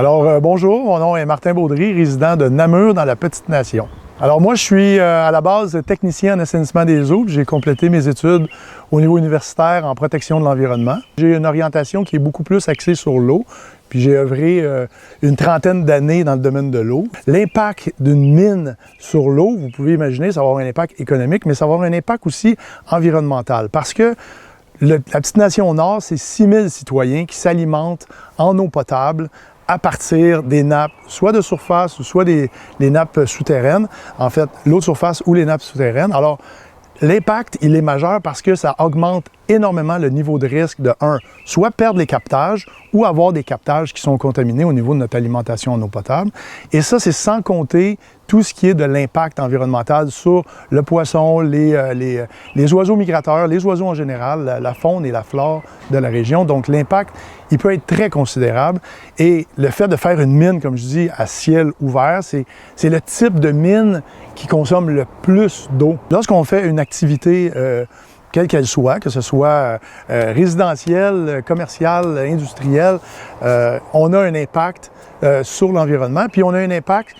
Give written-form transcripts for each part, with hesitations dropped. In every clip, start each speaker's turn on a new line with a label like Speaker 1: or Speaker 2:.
Speaker 1: Alors, bonjour, mon nom est Martin Baudry, résident de Namur dans la Petite-Nation. Alors moi, je suis à la base technicien en assainissement des eaux. J'ai complété mes études au niveau universitaire en protection de l'environnement. J'ai une orientation qui est beaucoup plus axée sur l'eau. Puis j'ai œuvré une trentaine d'années dans le domaine de l'eau. L'impact d'une mine sur l'eau, vous pouvez imaginer, ça va avoir un impact économique, mais ça va avoir un impact aussi environnemental. Parce que la Petite-Nation Nord, c'est 6000 citoyens qui s'alimentent en eau potable à partir des nappes, soit de surface, ou soit les nappes souterraines. En fait, l'eau de surface ou les nappes souterraines. Alors, l'impact, il est majeur parce que ça augmente énormément le niveau de risque de soit perdre les captages ou avoir des captages qui sont contaminés au niveau de notre alimentation en eau potable. Et ça, c'est sans compter tout ce qui est de l'impact environnemental sur le poisson, les oiseaux migrateurs, les oiseaux en général, la faune et la flore de la région. Donc, l'impact, il peut être très considérable. Et le fait de faire une mine, comme je dis, à ciel ouvert, c'est le type de mine qui consomme le plus d'eau. Lorsqu'on fait une activité quelle qu'elle soit, que ce soit résidentielle, commerciale, industrielle, on a un impact sur l'environnement, puis on a un impact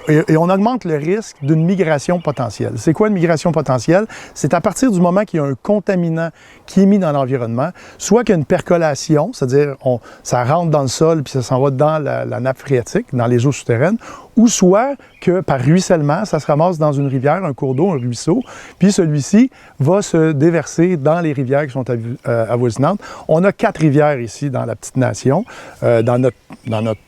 Speaker 1: et on augmente le risque d'une migration potentielle. C'est quoi une migration potentielle? C'est à partir du moment qu'il y a un contaminant qui est mis dans l'environnement, soit qu'il y a une percolation, c'est-à-dire ça rentre dans le sol puis ça s'en va dans la nappe phréatique, dans les eaux souterraines, ou soit que par ruissellement, ça se ramasse dans une rivière, un cours d'eau, un ruisseau, puis celui-ci va se déverser dans les rivières qui sont avoisinantes. On a 4 rivières ici dans la Petite-Nation, dans notre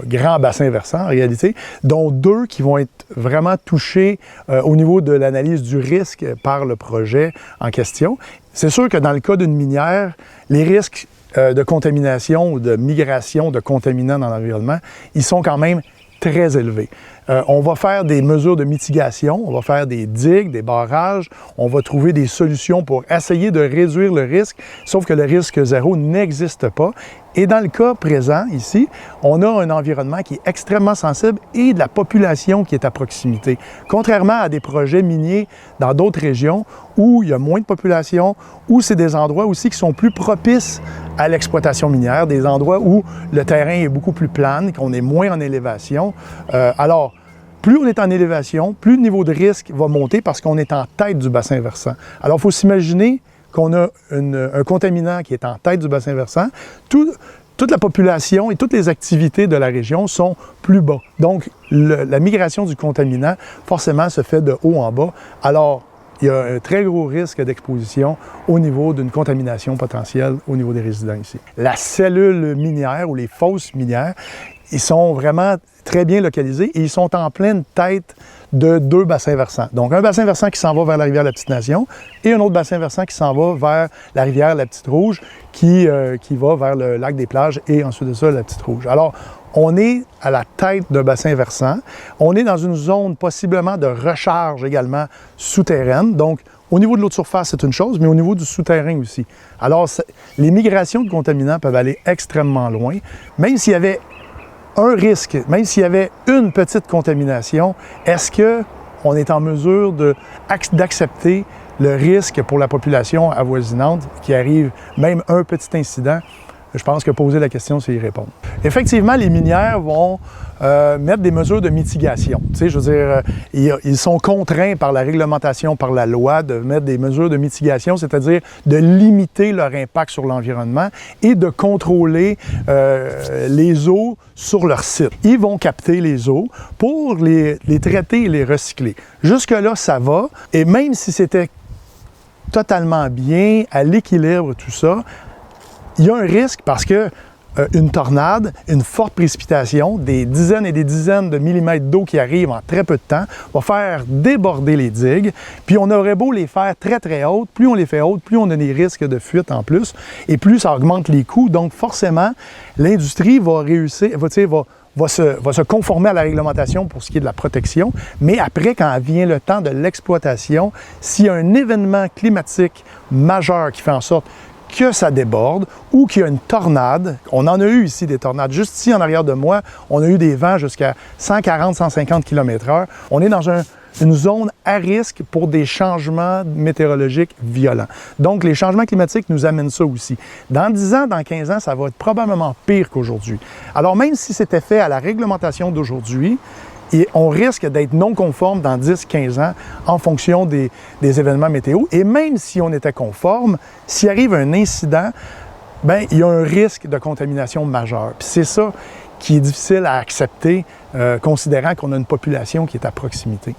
Speaker 1: grand bassin versant en réalité, dont 2 qui vont être vraiment touchés au niveau de l'analyse du risque par le projet en question. C'est sûr que dans le cas d'une minière, les risques de contamination ou de migration de contaminants dans l'environnement, ils sont quand même très élevés. On va faire des mesures de mitigation, on va faire des digues, des barrages, on va trouver des solutions pour essayer de réduire le risque, sauf que le risque zéro n'existe pas. Et dans le cas présent, ici, on a un environnement qui est extrêmement sensible et de la population qui est à proximité. Contrairement à des projets miniers dans d'autres régions où il y a moins de population, où c'est des endroits aussi qui sont plus propices à l'exploitation minière, des endroits où le terrain est beaucoup plus plane, qu'on est moins en élévation. Alors, plus on est en élévation, plus le niveau de risque va monter parce qu'on est en tête du bassin versant. Alors, il faut s'imaginer qu'on a un contaminant qui est en tête du bassin versant. Toute la population et toutes les activités de la région sont plus bas. Donc, la migration du contaminant, forcément, se fait de haut en bas. Alors, il y a un très gros risque d'exposition au niveau d'une contamination potentielle au niveau des résidents ici. La cellule minière ou les fosses minières, ils sont vraiment très bien localisés et ils sont en pleine tête de 2 bassins versants. Donc, un bassin versant qui s'en va vers la rivière La Petite-Nation et un autre bassin versant qui s'en va vers la rivière La Petite-Rouge qui va vers le lac des Plages et ensuite de ça, la Petite-Rouge. Alors, on est à la tête d'un bassin versant. On est dans une zone possiblement de recharge également souterraine. Donc, au niveau de l'eau de surface, c'est une chose, mais au niveau du souterrain aussi. Alors, les migrations de contaminants peuvent aller extrêmement loin. Même s'il y avait un risque, même s'il y avait une petite contamination, est-ce qu'on est en mesure d'accepter le risque pour la population avoisinante qui arrive, même un petit incident? Je pense que poser la question, c'est y répondre. Effectivement, les minières vont mettre des mesures de mitigation. Tu sais, je veux dire, ils sont contraints par la réglementation, par la loi, de mettre des mesures de mitigation, c'est-à-dire de limiter leur impact sur l'environnement et de contrôler les eaux sur leur site. Ils vont capter les eaux pour les traiter et les recycler. Jusque-là, ça va. Et même si c'était totalement bien, à l'équilibre, tout ça, il y a un risque parce que une tornade, une forte précipitation, des dizaines et des dizaines de millimètres d'eau qui arrivent en très peu de temps, va faire déborder les digues. Puis on aurait beau les faire très très hautes, plus on les fait hautes, plus on a des risques de fuite en plus, et plus ça augmente les coûts. Donc forcément, l'industrie va réussir, va se conformer à la réglementation pour ce qui est de la protection, mais après, quand vient le temps de l'exploitation, s'il y a un événement climatique majeur qui fait en sorte que ça déborde ou qu'il y a une tornade. On en a eu ici des tornades. Juste ici, en arrière de moi, on a eu des vents jusqu'à 140-150 km/h. On est dans une zone à risque pour des changements météorologiques violents. Donc, les changements climatiques nous amènent ça aussi. Dans 10 ans, dans 15 ans, ça va être probablement pire qu'aujourd'hui. Alors, même si c'était fait à la réglementation d'aujourd'hui, et on risque d'être non conforme dans 10-15 ans en fonction des événements météo. Et même si on était conforme, s'il arrive un incident, bien, il y a un risque de contamination majeur. Puis c'est ça qui est difficile à accepter, considérant qu'on a une population qui est à proximité.